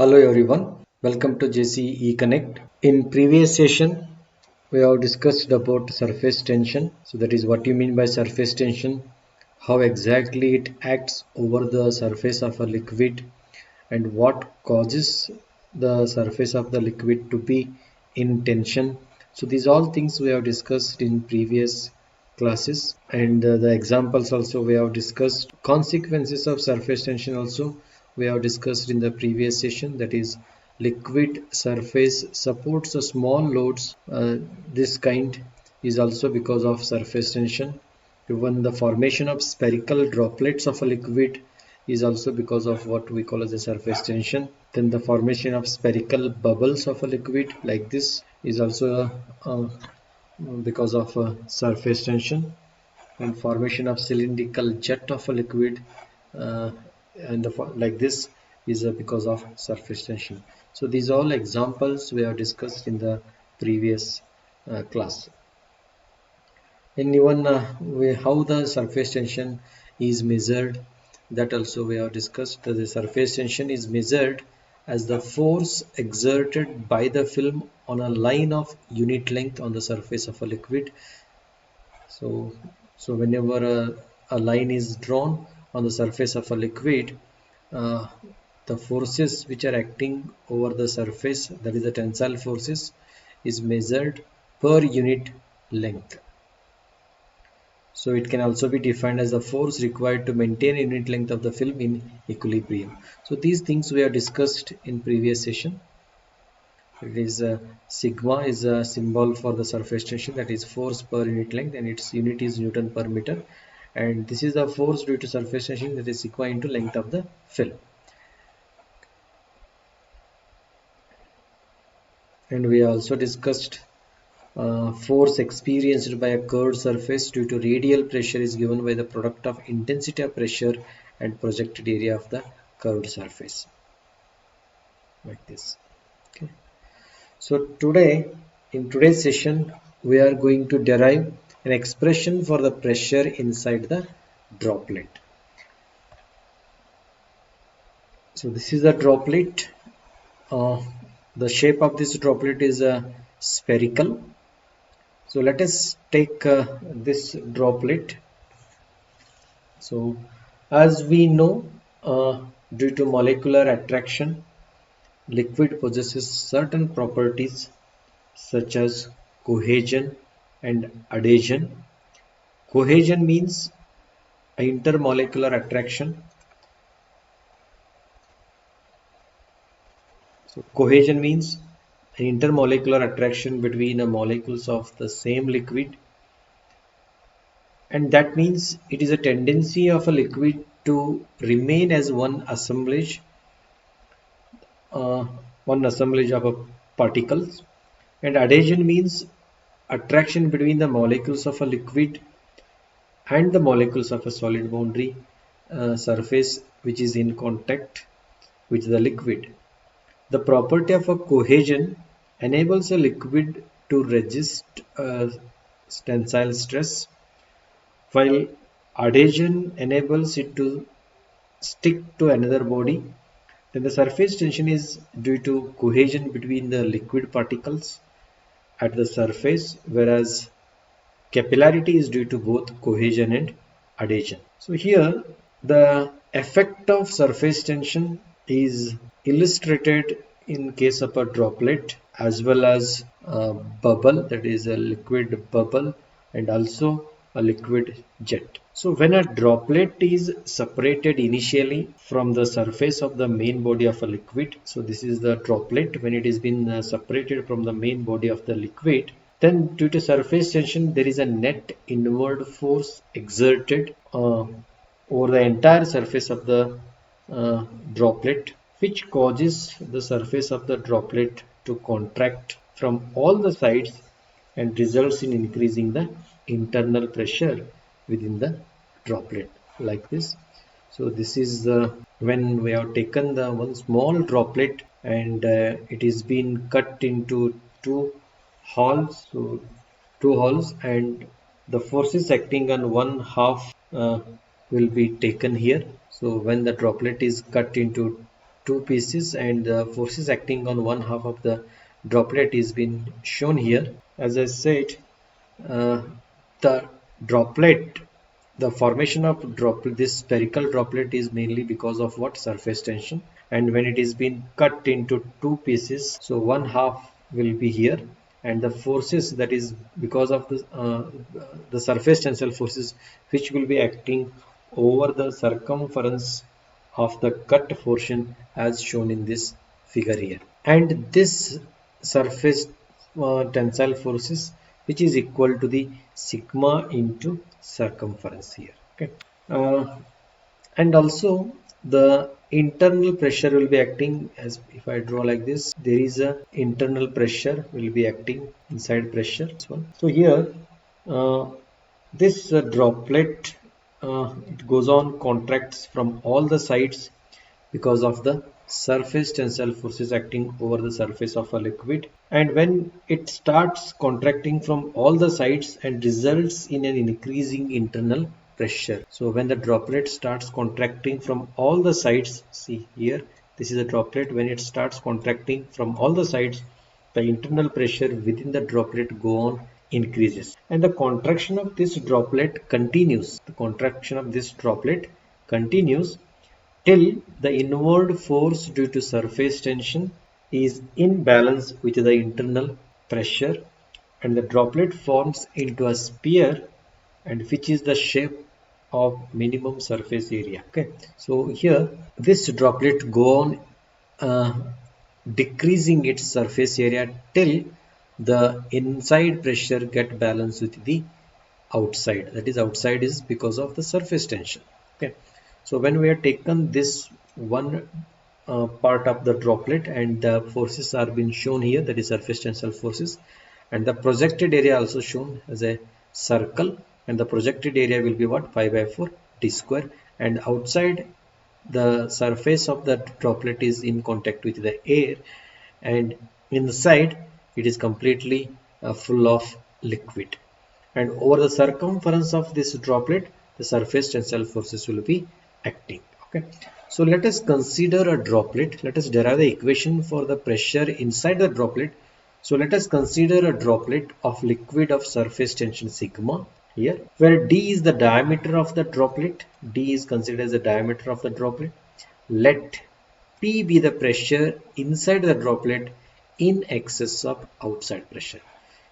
Hello everyone, welcome to JCE Connect. In previous session, we have discussed about surface tension. So that is what you mean by surface tension, how exactly it acts over the surface of a liquid and what causes the surface of the liquid to be in tension. So these all things we have discussed in previous classes, and the examples also we have discussed. Consequences of surface tension also we have discussed in the previous session, that is liquid surface supports a small loads. This kind is also because of surface tension. Even the formation of spherical droplets of a liquid is also because of what we call as a surface tension. Then the formation of spherical bubbles of a liquid like this is also because of surface tension, and formation of cylindrical jet of a liquid uh, and like this is because of surface tension. So these all examples we have discussed in the previous class. And even how the surface tension is measured, that also we have discussed. The surface tension is measured as the force exerted by the film on a line of unit length on the surface of a liquid. So whenever a line is drawn on the surface of a liquid, uh, the forces which are acting over the surface, that is the tensile forces, is measured per unit length. So it can also be defined as the force required to maintain unit length of the film in equilibrium. So these things we have discussed in previous session. It is sigma is a symbol for the surface tension, that is force per unit length, and its unit is Newton per meter. And this is the force due to surface tension, that is sigma into length of the film. And we also discussed force experienced by a curved surface due to radial pressure is given by the product of intensity of pressure and projected area of the curved surface, like this. Okay. So in today's session, we are going to derive an expression for the pressure inside the droplet. So this is a droplet. The shape of this droplet is spherical. So let us take this droplet. So as we know, due to molecular attraction, liquid possesses certain properties such as cohesion and adhesion. Cohesion means intermolecular attraction. So cohesion means intermolecular attraction between the molecules of the same liquid, and that means it is a tendency of a liquid to remain as uh, one assemblage of particles. And adhesion means attraction between the molecules of a liquid and the molecules of a solid boundary surface which is in contact with the liquid. The property of a cohesion enables a liquid to resist tensile stress, while adhesion enables it to stick to another body. Then the surface tension is due to cohesion between the liquid particles at the surface, whereas capillarity is due to both cohesion and adhesion. So here the effect of surface tension is illustrated in case of a droplet as well as a bubble, that is a liquid bubble, and also a liquid jet. So when a droplet is separated initially from the surface of the main body of a liquid, so this is the droplet when it is been separated from the main body of the liquid, then due to surface tension there is a net inward force exerted over the entire surface of the droplet, which causes the surface of the droplet to contract from all the sides and results in increasing the internal pressure within the droplet, like this. So this is the when we have taken the one small droplet and it is been cut into two holes. So two holes, and the forces acting on one half will be taken here. So when the droplet is cut into two pieces, and the forces acting on one half of the droplet is been shown here. As I said, uh, the droplet, the formation of droplet, this spherical droplet is mainly because of what? Surface tension. And when it is been cut into two pieces, so one half will be here, and the forces, that is because of the surface tensile forces which will be acting over the circumference of the cut portion as shown in this figure here. And this surface tensile forces, which is equal to the sigma into circumference here. Okay. And also the internal pressure will be acting, as if I draw like this, there is a internal pressure will be acting, inside pressure, this one. So here uh, this droplet, it goes on contracts from all the sides because of the surface tensile forces acting over the surface of a liquid. And when it starts contracting from all the sides and results in an increasing internal pressure. So when the droplet starts contracting from all the sides, see here, this is a droplet. When it starts contracting from all the sides, the internal pressure within the droplet go on increases, and the contraction of this droplet continues. The contraction of this droplet continues till the inward force due to surface tension is in balance with the internal pressure, and the droplet forms into a sphere, and which is the shape of minimum surface area. Okay, so here this droplet go on uh, decreasing its surface area till the inside pressure get balanced with the outside, that is outside is because of the surface tension. Okay, so when we have taken this one part of the droplet, and the forces are being shown here, that is surface tensile forces, and the projected area also shown as a circle, and the projected area will be what? Pi by 4 d square, and outside the surface of the droplet is in contact with the air, and inside it is completely full of liquid, and over the circumference of this droplet the surface tensile forces will be acting. Okay, so let us consider a droplet. Let us derive the equation for the pressure inside the droplet. So let us consider a droplet of liquid of surface tension sigma here, where d is the diameter of the droplet. D is considered as the diameter of the droplet. Let P be the pressure inside the droplet in excess of outside pressure.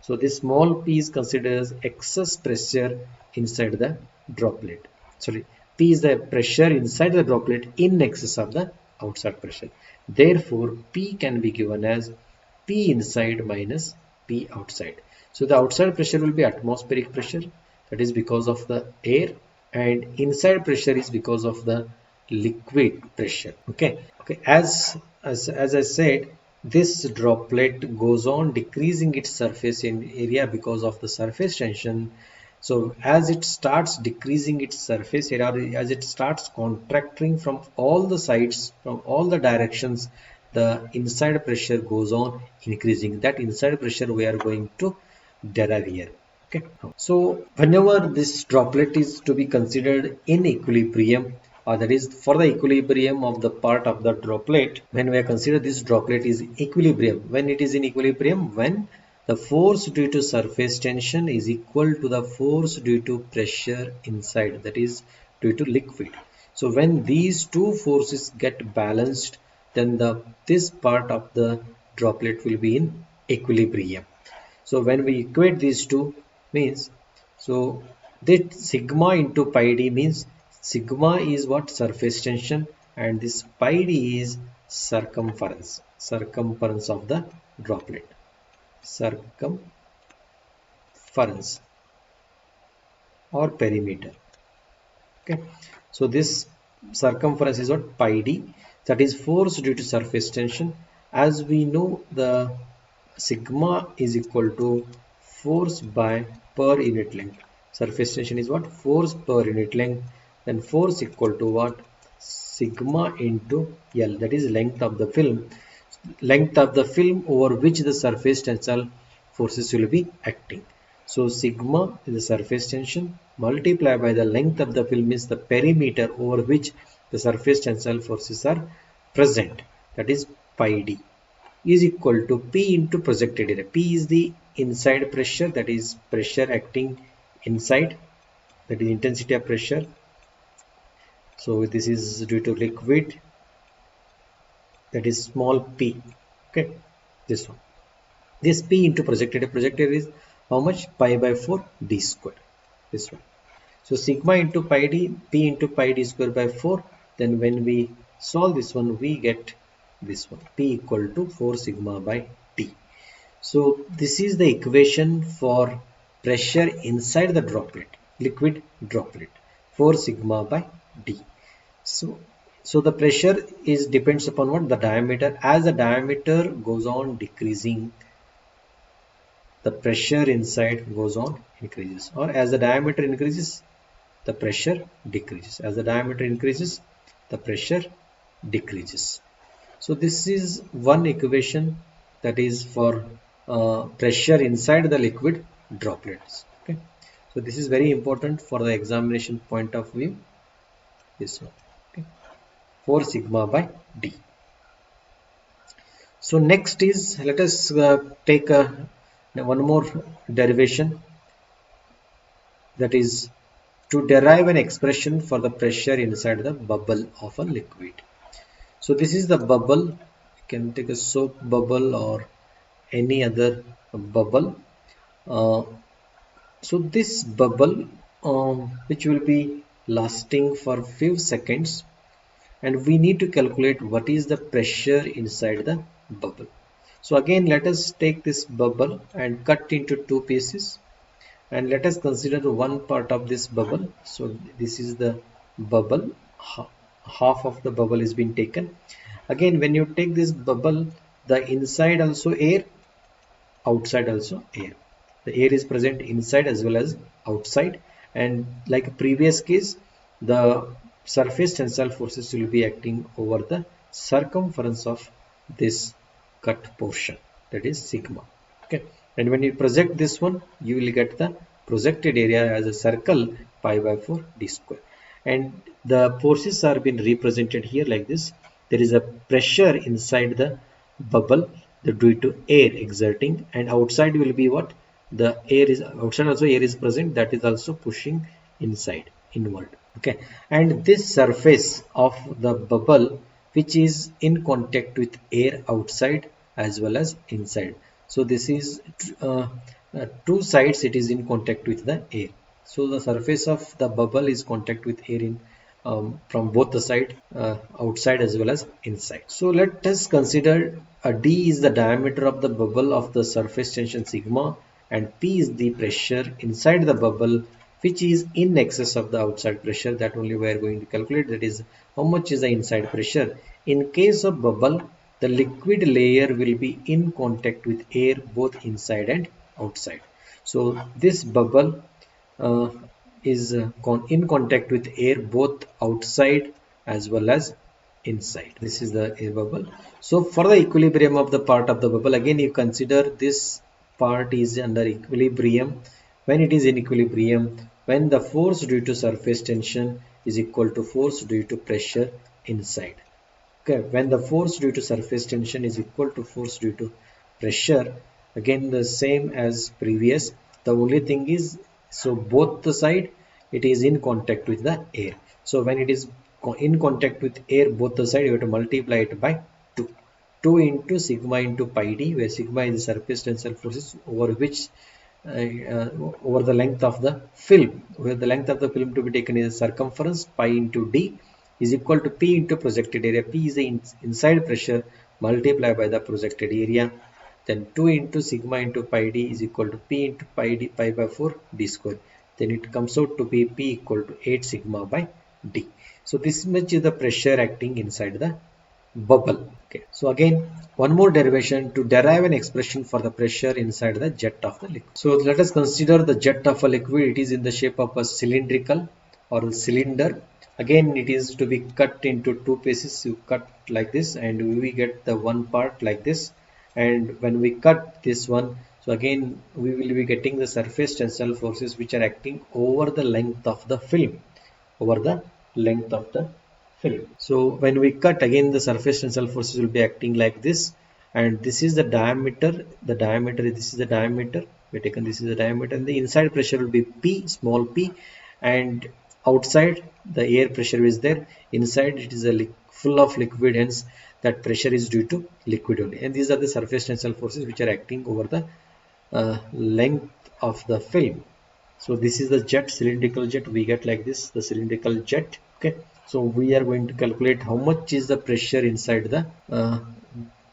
So this small p is considered as excess pressure inside the droplet. Sorry, P is the pressure inside the droplet in excess of the outside pressure. Therefore, P can be given as P inside minus P outside. So the outside pressure will be atmospheric pressure, that is because of the air, and inside pressure is because of the liquid pressure. Okay, as I said, this droplet goes on decreasing its surface in area because of the surface tension. So as it starts decreasing its surface area, as it starts contracting from all the sides, from all the directions, the inside pressure goes on increasing. That inside pressure we are going to derive here. Okay, so whenever this droplet is to be considered in equilibrium, or that is for the equilibrium of the part of the droplet, when we consider this droplet is equilibrium, when it is in equilibrium, when the force due to surface tension is equal to the force due to pressure inside, that is due to liquid. So when these two forces get balanced, then this part of the droplet will be in equilibrium. So when we equate these two, means, so this sigma into pi d means sigma is what? Surface tension, and this pi d is circumference of the droplet, circumference or perimeter. Okay, so this circumference is what? Pi d, that is force due to surface tension. As we know, the sigma is equal to force by per unit length. Surface tension is what? Force per unit length. Then force equal to what? Sigma into L, that is length of the film. Length of the film over which the surface tensile forces will be acting. So sigma is the surface tension multiplied by the length of the film is the perimeter over which the surface tensile forces are present, that is pi d, is equal to P into projected area. P is the inside pressure, that is pressure acting inside, that is intensity of pressure. So this is due to liquid, that is small p. Okay, this one, this P into projected area. Projected area is how much? Pi by 4 d square, this one. So sigma into pi d, P into pi d square by 4. Then when we solve this one, we get this one, P equal to 4 sigma by d. So this is the equation for pressure inside the droplet, liquid droplet, 4 sigma by d. So the pressure is depends upon what? The diameter. As the diameter goes on decreasing, the pressure inside goes on increases, or as the diameter increases, the pressure decreases. As the diameter increases, the pressure decreases. So this is one equation, that is for pressure inside the liquid droplets. Okay, so this is very important for the examination point of view, this one. Okay, 4 sigma by d. So next is, let us take one more derivation, that is to derive an expression for the pressure inside the bubble of a liquid. So this is the bubble. You can take a soap bubble or any other bubble. So this bubble, which will be lasting for few seconds, and we need to calculate what is the pressure inside the bubble. So again, let us take this bubble and cut into two pieces, and let us consider one part of this bubble. So this is the bubble, half of the bubble is being taken. Again, when you take this bubble, the inside also air, outside also air. The air is present inside as well as outside, and like previous case, the surface tensile forces will be acting over the circumference of this cut portion, that is sigma. Okay, and when you project this one, you will get the projected area as a circle pi by 4 d square, and the forces are being represented here like this. There is a pressure inside the bubble due to air exerting, and outside will be what? The air is outside, also air is present, that is also pushing inside, inward. Okay, and this surface of the bubble, which is in contact with air outside as well as inside. So this is two sides, it is in contact with the air. So the surface of the bubble is contact with air in from both the side, outside as well as inside. So let us consider d is the diameter of the bubble of the surface tension sigma, and p is the pressure inside the bubble, which is in excess of the outside pressure. That only we are going to calculate, that is how much is the inside pressure. In case of bubble, the liquid layer will be in contact with air both inside and outside. So this bubble is in contact with air both outside as well as inside. This is the air bubble. So for the equilibrium of the part of the bubble, again you consider this part is under equilibrium. When it is in equilibrium, when the force due to surface tension is equal to force due to pressure inside. Okay, when the force due to surface tension is equal to force due to pressure, again the same as previous. The only thing is, so both the side it is in contact with the air. So when it is in contact with air both the side, you have to multiply it by 2 into sigma into pi d, where sigma is the surface tensile forces over which over the length of the film, where the length of the film to be taken is circumference. Pi into d is equal to p into projected area. P is the inside pressure multiplied by the projected area. Then 2 into sigma into pi d is equal to p into pi d, pi by 4 d square. Then it comes out to be p equal to 8 sigma by d. So this much is the pressure acting inside the bubble. Okay, so again one more derivation to derive an expression for the pressure inside the jet of the liquid. So let us consider the jet of a liquid. It is in the shape of a cylindrical or a cylinder. Again it is to be cut into two pieces. You cut like this and we get the one part like this, and when we cut this one, so again we will be getting the surface tensile forces which are acting over the length of the film, over the length of the film. So when we cut, again the surface tensile forces will be acting like this, and this is the diameter. The diameter, this is the diameter. We taken this is the diameter, and the inside pressure will be P, small p, and outside the air pressure is there. Inside it is a full of liquid, hence that pressure is due to liquid only. And these are the surface tensile forces which are acting over the length of the film. So this is the jet, cylindrical jet. We get like this, the cylindrical jet. Okay, so we are going to calculate how much is the pressure inside the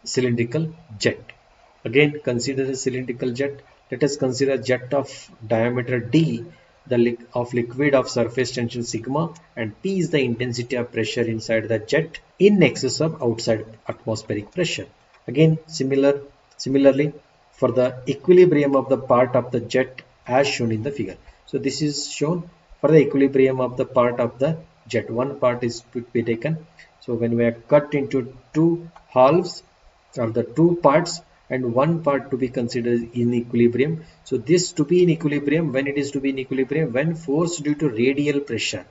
cylindrical jet. Again, consider the cylindrical jet. Let us consider jet of diameter d, the of liquid of surface tension sigma, and P is the intensity of pressure inside the jet in excess of outside atmospheric pressure. Again, similarly for the equilibrium of the part of the jet as shown in the figure. So this is shown for the equilibrium of the part of the jet. One part is to be taken. So when we are cut into two halves, or the two parts, and one part to be considered in equilibrium. So this to be in equilibrium, when it is to be in equilibrium, when force due to radial pressure.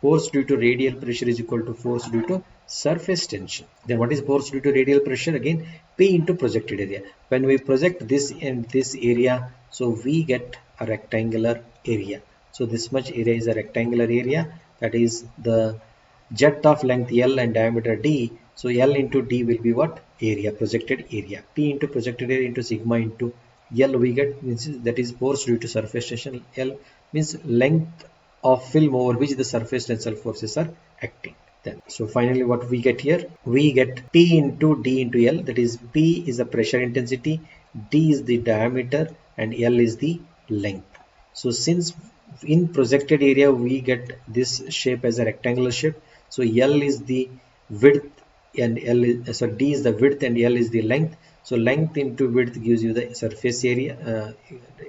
Force due to radial pressure is equal to force due to surface tension. Then what is force due to radial pressure? Again, P into projected area. When we project this in this area, so we get a rectangular area. So this much area is a rectangular area, that is the jet of length L and diameter D. So L into D will be what? Area, projected area. P into projected area into sigma into L we get, means that is force due to surface tension. L means length of film over which the surface tensile forces are acting. Then, so finally what we get here? We get P into D into L, that is P is the pressure intensity, D is the diameter, and L is the length. So since in projected area we get this shape as a rectangular shape, so L is the width and L is, so D is the width and L is the length. So length into width gives you the surface area,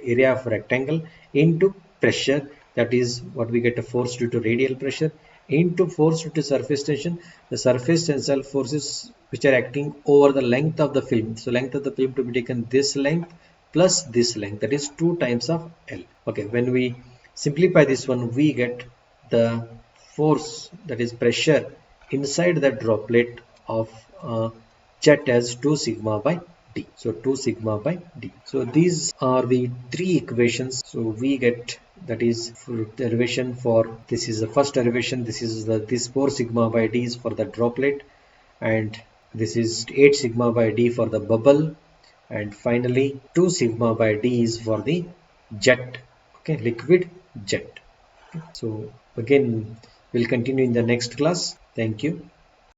area of rectangle, into pressure, that is what we get, a force due to radial pressure, into force due to surface tension, the surface tensile forces which are acting over the length of the film. So length of the film to be taken this length plus this length, that is 2 times of L. Okay, when we simplify this one, we get the force, that is pressure inside the droplet of jet as 2 sigma by d. So 2 sigma by d. So these are the three equations. So we get, that is for derivation for, this is the first derivation, this is the, this 4 sigma by d is for the droplet, and this is 8 sigma by d for the bubble, and finally 2 sigma by d is for the jet. Okay, liquid jet. So again we'll continue in the next class. Thank you.